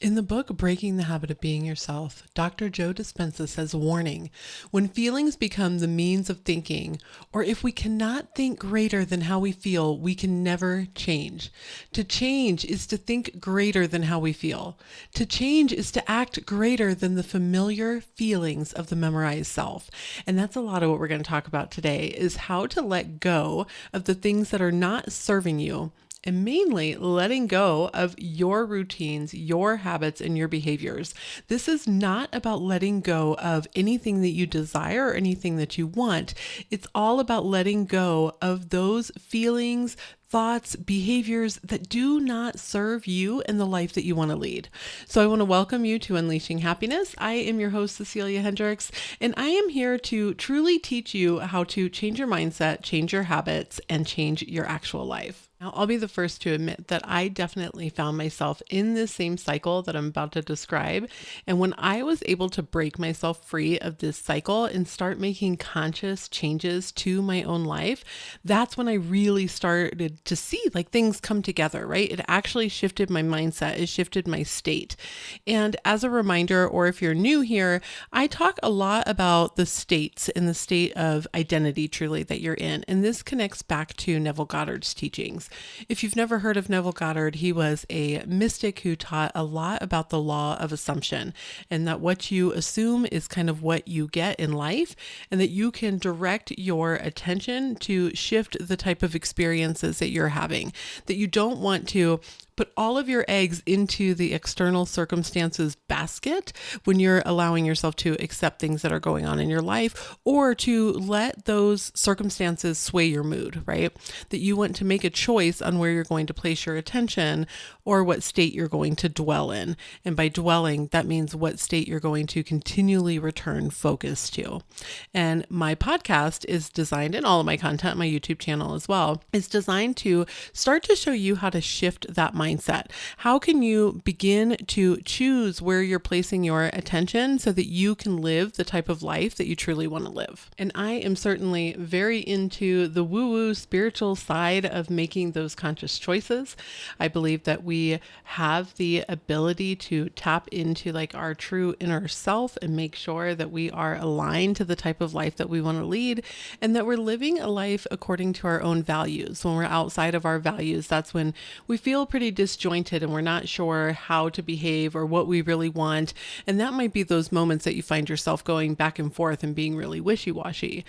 In the book Breaking the Habit of Being Yourself, Dr. Joe Dispenza says, warning, when feelings become the means of thinking, or if we cannot think greater than how we feel, we can never change. To change is to think greater than how we feel. To change is to act greater than the familiar feelings of the memorized self. And that's a lot of what we're going to talk about today, is how to let go of the things that are not serving you, and mainly letting go of your routines, your habits, and your behaviors. This is not about letting go of anything that you desire or anything that you want. It's all about letting go of those feelings, thoughts, behaviors that do not serve you and the life that you want to lead. So I want to welcome you to Unleashing Happiness. I am your host, Cecilia Hendricks, and I am here to truly teach you how to change your mindset, change your habits, and change your actual life. Now, I'll be the first to admit that I definitely found myself in this same cycle that I'm about to describe. And when I was able to break myself free of this cycle and start making conscious changes to my own life, that's when I really started to see like things come together, right? It actually shifted my mindset. It shifted my state. And as a reminder, or if you're new here, I talk a lot about the states and the state of identity truly that you're in. And this connects back to Neville Goddard's teachings. If you've never heard of Neville Goddard, he was a mystic who taught a lot about the law of assumption, and that what you assume is kind of what you get in life, and that you can direct your attention to shift the type of experiences that you're having, that you don't want to put all of your eggs into the external circumstances basket when you're allowing yourself to accept things that are going on in your life, or to let those circumstances sway your mood, right? That you want to make a choice on where you're going to place your attention or what state you're going to dwell in. And by dwelling, that means what state you're going to continually return focus to. And my podcast is designed, and all of my content, my YouTube channel as well, is designed to start to show you how to shift that mindset. How can you begin to choose where you're placing your attention so that you can live the type of life that you truly want to live? And I am certainly very into the woo-woo spiritual side of making those conscious choices. I believe that we have the ability to tap into like our true inner self and make sure that we are aligned to the type of life that we want to lead, and that we're living a life according to our own values. When we're outside of our values, that's when we feel pretty disjointed and we're not sure how to behave or what we really want. And that might be those moments that you find yourself going back and forth and being really wishy-washy.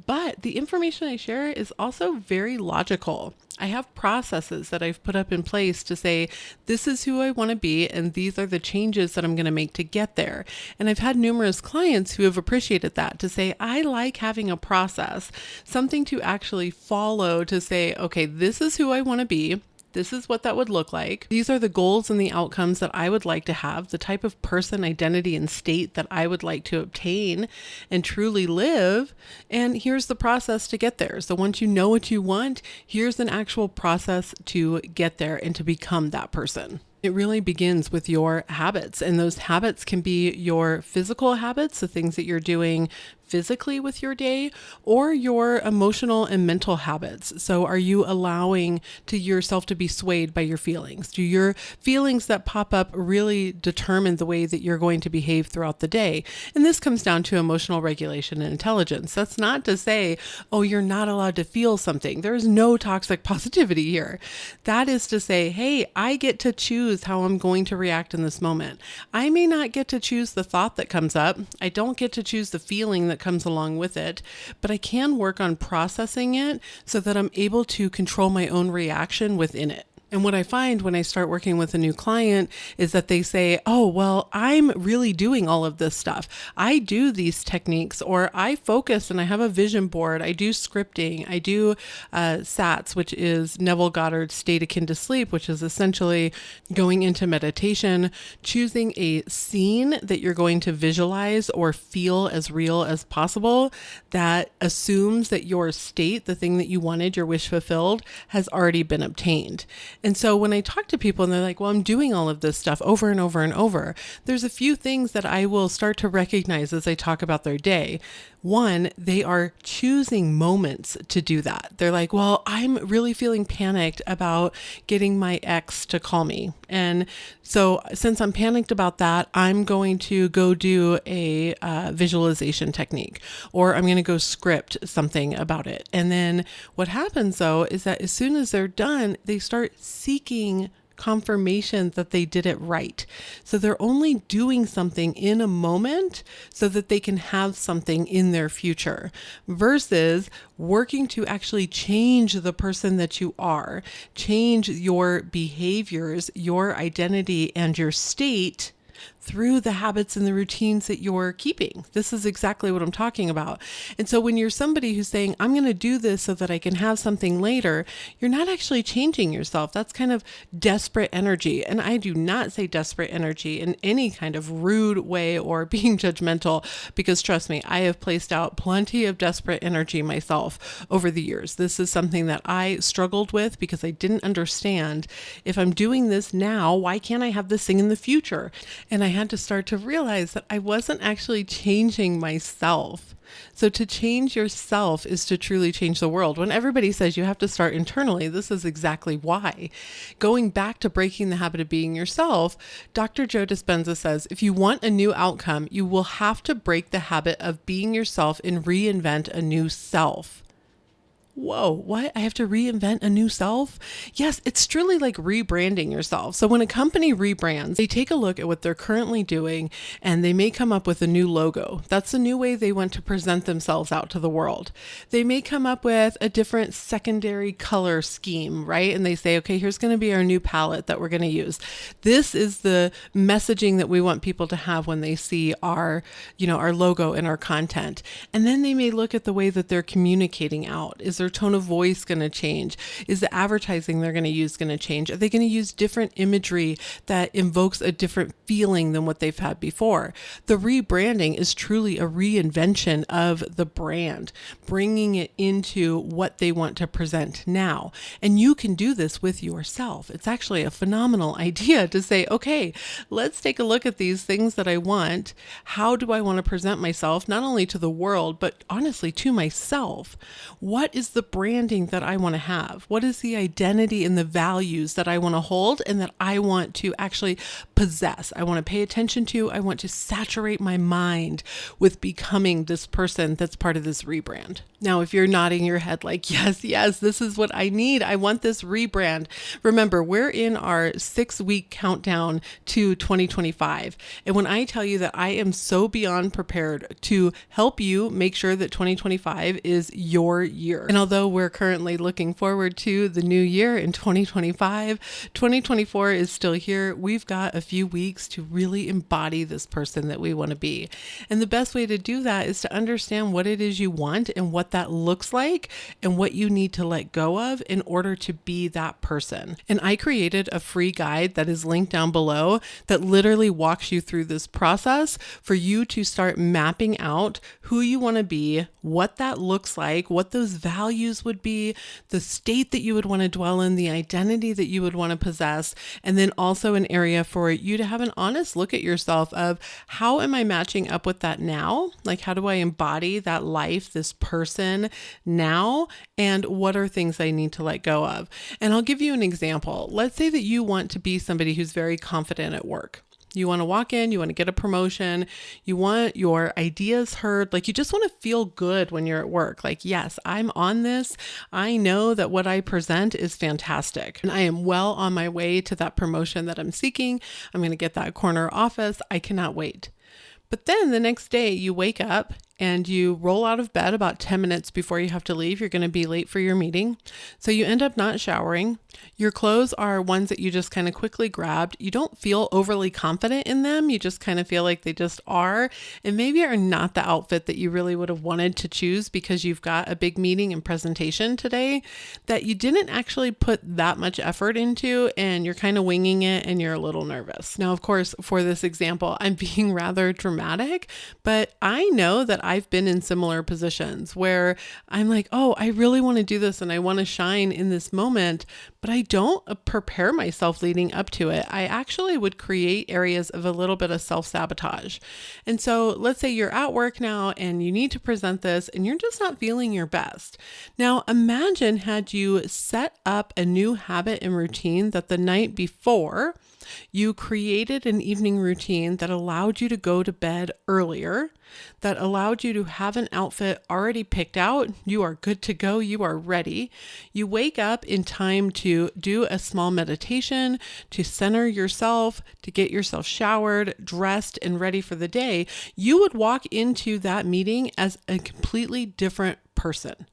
But the information I share is also very logical. I have processes that I've put up in place to say, this is who I want to be, and these are the changes that I'm going to make to get there. And I've had numerous clients who have appreciated that, to say, I like having a process, something to actually follow, to say, okay, this is who I want to be. This is what that would look like. These are the goals and the outcomes that I would like to have, the type of person, identity, and state that I would like to obtain and truly live. And here's the process to get there. So once you know what you want, here's an actual process to get there and to become that person. It really begins with your habits, and those habits can be your physical habits, the things that you're doing physically with your day, or your emotional and mental habits. So are you allowing to yourself to be swayed by your feelings? Do your feelings that pop up really determine the way that you're going to behave throughout the day? And this comes down to emotional regulation and intelligence. That's not to say, oh, you're not allowed to feel something. There's no toxic positivity here. That is to say, hey, I get to choose how I'm going to react in this moment. I may not get to choose the thought that comes up. I don't get to choose the feeling that comes along with it, but I can work on processing it so that I'm able to control my own reaction within it. And what I find when I start working with a new client is that they say, oh, well, I'm really doing all of this stuff. I do these techniques, or I focus and I have a vision board. I do scripting. I do SATS, which is Neville Goddard's state akin to sleep, which is essentially going into meditation, choosing a scene that you're going to visualize or feel as real as possible that assumes that your state, the thing that you wanted, your wish fulfilled, has already been obtained. And so when I talk to people and they're like, well, I'm doing all of this stuff over and over and over, there's a few things that I will start to recognize as I talk about their day. One, they are choosing moments to do that. They're like, well, I'm really feeling panicked about getting my ex to call me. And so since I'm panicked about that, I'm going to go do a visualization technique, or I'm going to go script something about it. And then what happens though is that as soon as they're done, they start seeking confirmation that they did it right. So they're only doing something in a moment so that they can have something in their future, versus working to actually change the person that you are, change your behaviors, your identity, and your state through the habits and the routines that you're keeping. This is exactly what I'm talking about. And so when you're somebody who's saying, I'm going to do this so that I can have something later, you're not actually changing yourself. That's kind of desperate energy. And I do not say desperate energy in any kind of rude way or being judgmental, because trust me, I have placed out plenty of desperate energy myself over the years. This is something that I struggled with because I didn't understand, if I'm doing this now, why can't I have this thing in the future? And I had to start to realize that I wasn't actually changing myself. So to change yourself is to truly change the world. When everybody says you have to start internally, this is exactly why. Going back to breaking the habit of being yourself, Dr. Joe Dispenza says, if you want a new outcome, you will have to break the habit of being yourself and reinvent a new self. Whoa, what? I have to reinvent a new self? Yes, it's truly like rebranding yourself. So when a company rebrands, they take a look at what they're currently doing and they may come up with a new logo. That's a new way they want to present themselves out to the world. They may come up with a different secondary color scheme, right? And they say, okay, here's going to be our new palette that we're going to use. This is the messaging that we want people to have when they see our logo and our content. And then they may look at the way that they're communicating out. Is their tone of voice going to change? Is the advertising they're going to use going to change? Are they going to use different imagery that invokes a different feeling than what they've had before? The rebranding is truly a reinvention of the brand, bringing it into what they want to present now. And you can do this with yourself. It's actually a phenomenal idea to say, okay, let's take a look at these things that I want. How do I want to present myself, not only to the world, but honestly to myself? What is the branding that I want to have? What is the identity and the values that I want to hold and that I want to actually possess? I want to pay attention to. I want to saturate my mind with becoming this person that's part of this rebrand. Now, if you're nodding your head like, yes, this is what I need. I want this rebrand. Remember, we're in our 6-week countdown to 2025. And when I tell you that I am so beyond prepared to help you make sure that 2025 is your year. And although we're currently looking forward to the new year in 2025, 2024 is still here. We've got a few weeks to really embody this person that we want to be. And the best way to do that is to understand what it is you want and what that looks like and what you need to let go of in order to be that person. And I created a free guide that is linked down below that literally walks you through this process for you to start mapping out who you want to be, what that looks like, what those values would be, the state that you would want to dwell in, the identity that you would want to possess, and then also an area for you to have an honest look at yourself of how am I matching up with that now? Like, how do I embody that life, this person now? And what are things I need to let go of? And I'll give you an example. Let's say that you want to be somebody who's very confident at work. You want to walk in, you want to get a promotion, you want your ideas heard, like you just want to feel good when you're at work. Like, yes, I'm on this. I know that what I present is fantastic and I am well on my way to that promotion that I'm seeking. I'm going to get that corner office. I cannot wait. But then the next day you wake up and you roll out of bed about 10 minutes before you have to leave. You're going to be late for your meeting. So you end up not showering. Your clothes are ones that you just kind of quickly grabbed. You don't feel overly confident in them. You just kind of feel like they just are, and maybe are not the outfit that you really would have wanted to choose because you've got a big meeting and presentation today that you didn't actually put that much effort into, and you're kind of winging it and you're a little nervous. Now, of course, for this example, I'm being rather dramatic, but I know that I've been in similar positions where I'm like, oh, I really want to do this and I want to shine in this moment, but I don't prepare myself leading up to it. I actually would create areas of a little bit of self-sabotage. And so let's say you're at work now and you need to present this and you're just not feeling your best. Now imagine had you set up a new habit and routine that the night before you created an evening routine that allowed you to go to bed earlier, that allowed you to have an outfit already picked out. You are good to go. You are ready. You wake up in time to do a small meditation, to center yourself, to get yourself showered, dressed, and ready for the day. You would walk into that meeting as a completely different person.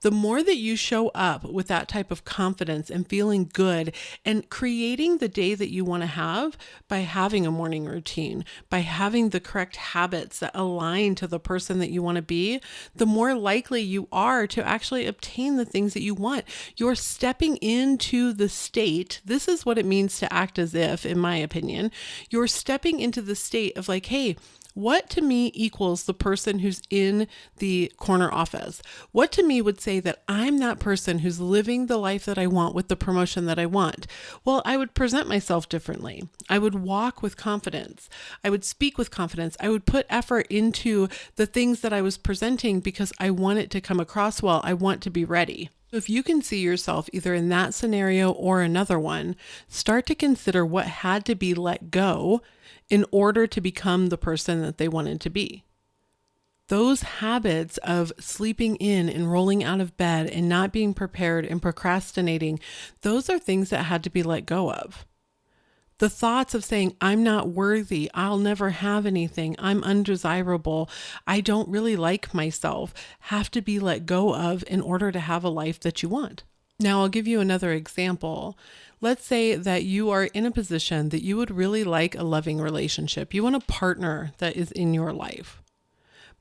The more that you show up with that type of confidence and feeling good and creating the day that you want to have by having a morning routine, by having the correct habits that align to the person that you want to be, the more likely you are to actually obtain the things that you want. You're stepping into the state. This is what it means to act as if, in my opinion. You're stepping into the state of like, hey, what to me equals the person who's in the corner office? What to me would say that I'm that person who's living the life that I want with the promotion that I want? Well, I would present myself differently. I would walk with confidence. I would speak with confidence. I would put effort into the things that I was presenting because I want it to come across well. I want to be ready. If you can see yourself either in that scenario or another one, start to consider what had to be let go in order to become the person that they wanted to be. Those habits of sleeping in and rolling out of bed and not being prepared and procrastinating, those are things that had to be let go of. The thoughts of saying, I'm not worthy, I'll never have anything, I'm undesirable, I don't really like myself, have to be let go of in order to have a life that you want. Now, I'll give you another example. Let's say that you are in a position that you would really like a loving relationship. You want a partner that is in your life.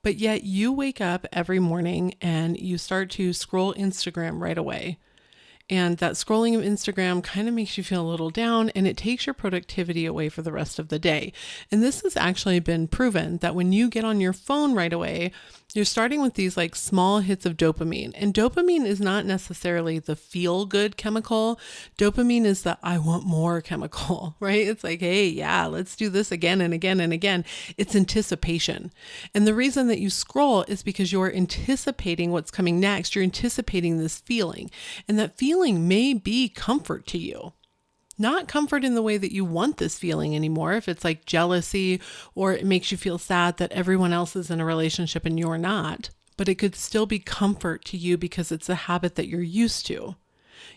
But yet you wake up every morning and you start to scroll Instagram right away. And that scrolling of Instagram kind of makes you feel a little down and it takes your productivity away for the rest of the day. And this has actually been proven that when you get on your phone right away, you're starting with these like small hits of dopamine. And dopamine is not necessarily the feel good chemical. Dopamine is the I want more chemical, right? It's like, hey, yeah, let's do this again and again and again. It's anticipation. And the reason that you scroll is because you're anticipating what's coming next. You're anticipating this feeling. And that feeling may be comfort to you. Not comfort in the way that you want this feeling anymore. If it's like jealousy or it makes you feel sad that everyone else is in a relationship and you're not, but it could still be comfort to you because it's a habit that you're used to.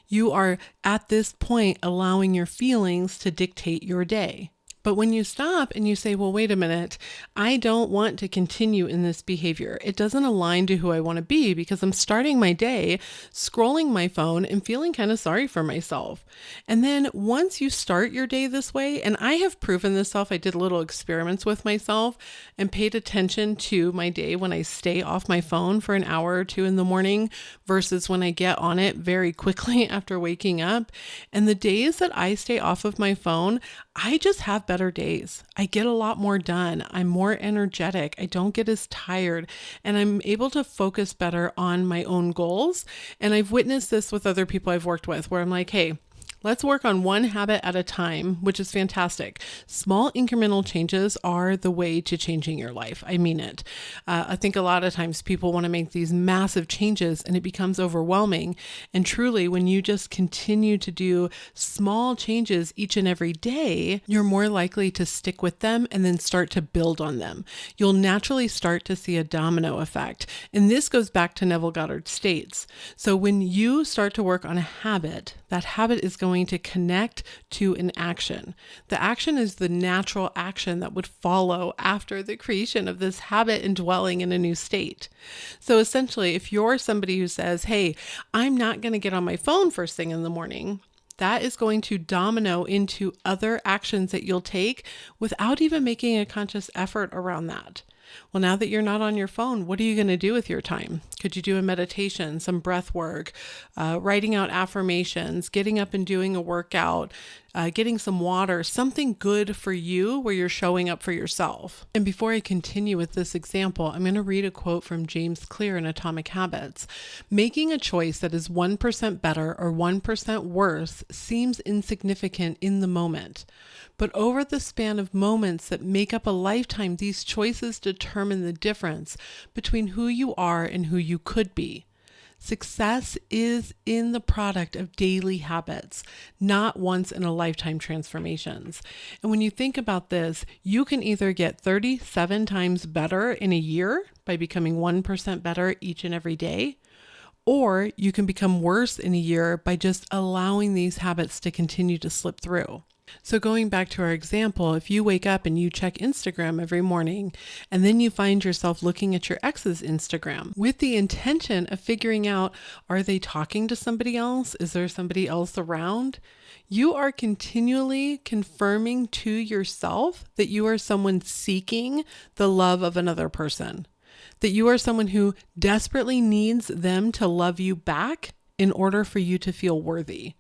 You are at this point allowing your feelings to dictate your day. But when you stop and you say, well, wait a minute, I don't want to continue in this behavior. It doesn't align to who I want to be because I'm starting my day scrolling my phone and feeling kind of sorry for myself. And then once you start your day this way, and I have proven this self, I did little experiments with myself and paid attention to my day when I stay off my phone for an hour or two in the morning versus when I get on it very quickly after waking up. And the days that I stay off of my phone, I just have better days. I get a lot more done. I'm more energetic. I don't get as tired and I'm able to focus better on my own goals. And I've witnessed this with other people I've worked with where I'm like, hey, let's work on one habit at a time, which is fantastic. Small incremental changes are the way to changing your life. I mean it. I think a lot of times people want to make these massive changes and it becomes overwhelming. And truly, when you just continue to do small changes each and every day, you're more likely to stick with them and then start to build on them. You'll naturally start to see a domino effect. And this goes back to Neville Goddard states. So when you start to work on a habit, that habit is going to connect to an action. The action is the natural action that would follow after the creation of this habit and dwelling in a new state. So essentially, if you're somebody who says, hey, I'm not going to get on my phone first thing in the morning, that is going to domino into other actions that you'll take without even making a conscious effort around that. Well, now that you're not on your phone, what are you going to do with your time? Could you do a meditation, some breath work, writing out affirmations, getting up and doing a workout, getting some water, something good for you where you're showing up for yourself? And before I continue with this example, I'm going to read a quote from James Clear in Atomic Habits. Making a choice that is 1% better or 1% worse seems insignificant in the moment. But over the span of moments that make up a lifetime, these choices determine the difference between who you are and who you could be. Success is in the product of daily habits, not once in a lifetime transformations. And when you think about this, you can either get 37 times better in a year by becoming 1% better each and every day, or you can become worse in a year by just allowing these habits to continue to slip through. So going back to our example, if you wake up and you check Instagram every morning, and then you find yourself looking at your ex's Instagram with the intention of figuring out, are they talking to somebody else? Is there somebody else around? You are continually confirming to yourself that you are someone seeking the love of another person, that you are someone who desperately needs them to love you back in order for you to feel worthy.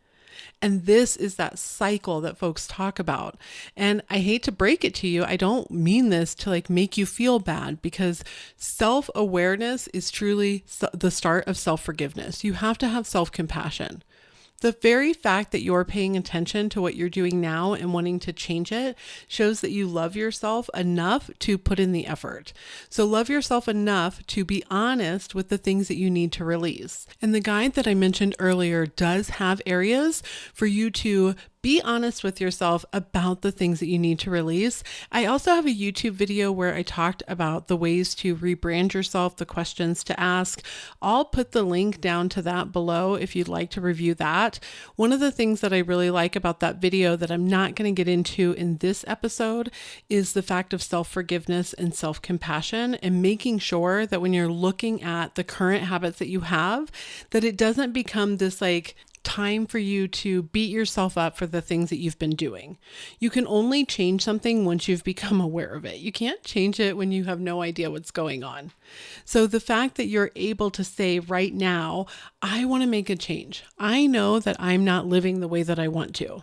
And this is that cycle that folks talk about. And I hate to break it to you, I don't mean this to make you feel bad, because self-awareness is truly the start of self-forgiveness. You have to have self-compassion. The very fact that you're paying attention to what you're doing now and wanting to change it shows that you love yourself enough to put in the effort. So love yourself enough to be honest with the things that you need to release. And the guide that I mentioned earlier does have areas for you to be honest with yourself about the things that you need to release. I also have a YouTube video where I talked about the ways to rebrand yourself, the questions to ask. I'll put the link down to that below if you'd like to review that. One of the things that I really like about that video that I'm not going to get into in this episode is the fact of self-forgiveness and self-compassion, and making sure that when you're looking at the current habits that you have, that it doesn't become this time for you to beat yourself up for the things that you've been doing. You can only change something once you've become aware of it. You can't change it when you have no idea what's going on. So the fact that you're able to say right now, I want to make a change. I know that I'm not living the way that I want to.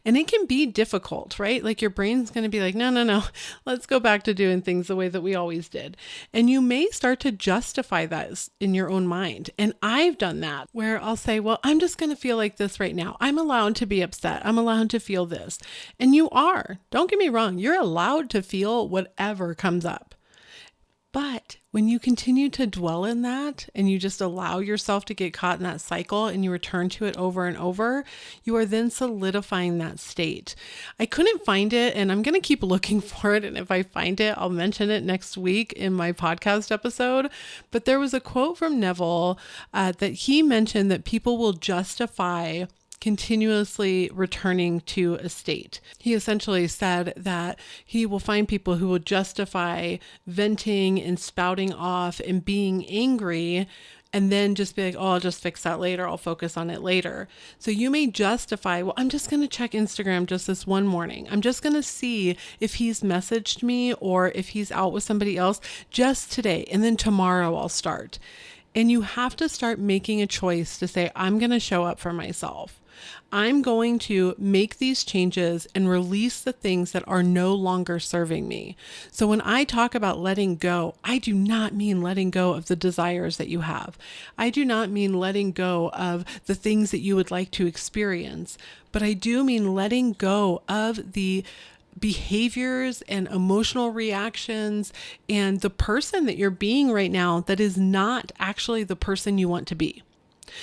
And it can be difficult, right? Your brain's going to be like, no, let's go back to doing things the way that we always did. And you may start to justify that in your own mind. And I've done that where I'll say, well, I'm just going to feel like this right now. I'm allowed to be upset. I'm allowed to feel this. And you are. Don't get me wrong. You're allowed to feel whatever comes up. But when you continue to dwell in that and you just allow yourself to get caught in that cycle and you return to it over and over, you are then solidifying that state. I couldn't find it, and I'm going to keep looking for it. And if I find it, I'll mention it next week in my podcast episode. But there was a quote from Neville that he mentioned that people will justify continuously returning to a state. He essentially said that he will find people who will justify venting and spouting off and being angry, and then just be like, oh, I'll just fix that later. I'll focus on it later. So you may justify, well, I'm just going to check Instagram just this one morning. I'm just going to see if he's messaged me or if he's out with somebody else just today. And then tomorrow I'll start. And you have to start making a choice to say, I'm going to show up for myself. I'm going to make these changes and release the things that are no longer serving me. So when I talk about letting go, I do not mean letting go of the desires that you have. I do not mean letting go of the things that you would like to experience, but I do mean letting go of the behaviors and emotional reactions and the person that you're being right now that is not actually the person you want to be.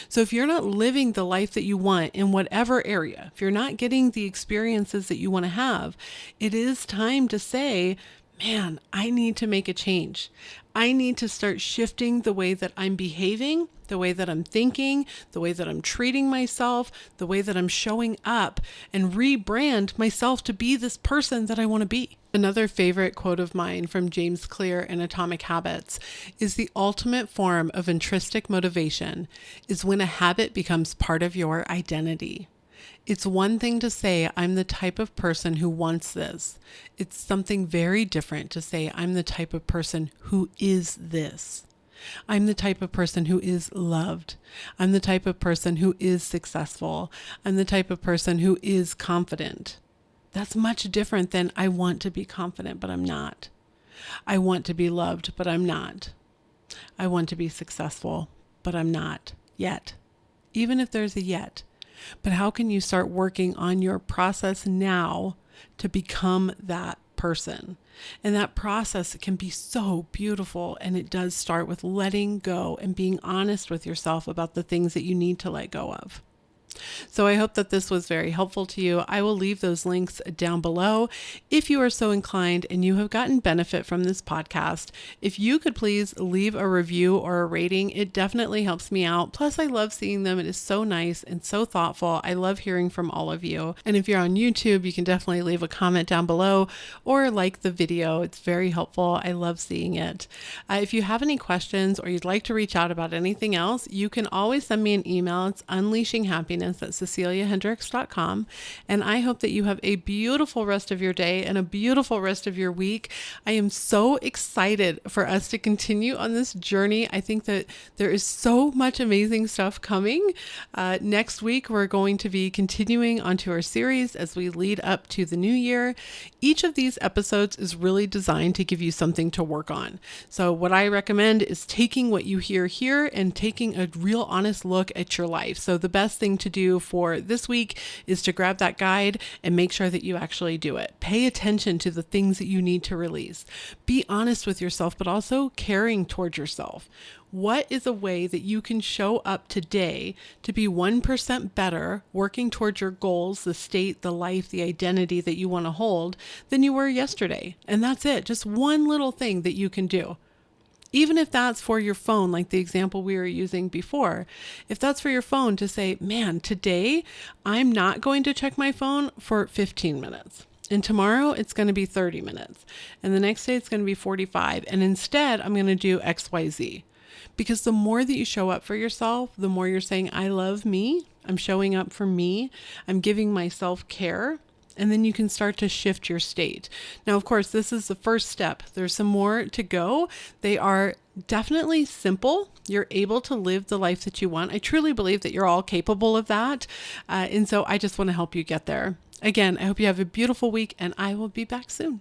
So if you're not living the life that you want in whatever area, if you're not getting the experiences that you want to have, it is time to say, man, I need to make a change. I need to start shifting the way that I'm behaving, the way that I'm thinking, the way that I'm treating myself, the way that I'm showing up, and rebrand myself to be this person that I want to be. Another favorite quote of mine from James Clear in Atomic Habits is the ultimate form of intrinsic motivation is when a habit becomes part of your identity. It's one thing to say, I'm the type of person who wants this. It's something very different to say, I'm the type of person who is this. I'm the type of person who is loved. I'm the type of person who is successful. I'm the type of person who is confident. That's much different than I want to be confident, but I'm not. I want to be loved, but I'm not. I want to be successful, but I'm not yet. Even if there's a yet. But how can you start working on your process now to become that person? And that process can be so beautiful. And it does start with letting go and being honest with yourself about the things that you need to let go of. So I hope that this was very helpful to you. I will leave those links down below. If you are so inclined and you have gotten benefit from this podcast, if you could please leave a review or a rating, it definitely helps me out. Plus, I love seeing them. It is so nice and so thoughtful. I love hearing from all of you. And if you're on YouTube, you can definitely leave a comment down below or like the video. It's very helpful. I love seeing it. If you have any questions or you'd like to reach out about anything else, you can always send me an email. It's unleashinghappiness@ceciliahendricks.com. And I hope that you have a beautiful rest of your day and a beautiful rest of your week. I am so excited for us to continue on this journey. I think that there is so much amazing stuff coming. Next week, we're going to be continuing onto our series as we lead up to the new year. Each of these episodes is really designed to give you something to work on. So what I recommend is taking what you hear here and taking a real honest look at your life. So the best thing to do for this week is to grab that guide and make sure that you actually do it. Pay attention to the things that you need to release. Be honest with yourself, but also caring towards yourself. What is a way that you can show up today to be 1% better, working towards your goals, the state, the life, the identity that you want to hold than you were yesterday? And that's it. Just one little thing that you can do. Even if that's for your phone, like the example we were using before, if that's for your phone to say, man, today I'm not going to check my phone for 15 minutes. And tomorrow it's going to be 30 minutes. And the next day it's going to be 45. And instead I'm going to do XYZ. Because the more that you show up for yourself, the more you're saying, I love me. I'm showing up for me. I'm giving myself care. And then you can start to shift your state. Now, of course, this is the first step. There's some more to go. They are definitely simple. You're able to live the life that you want. I truly believe that you're all capable of that. And so I just want to help you get there. Again, I hope you have a beautiful week and I will be back soon.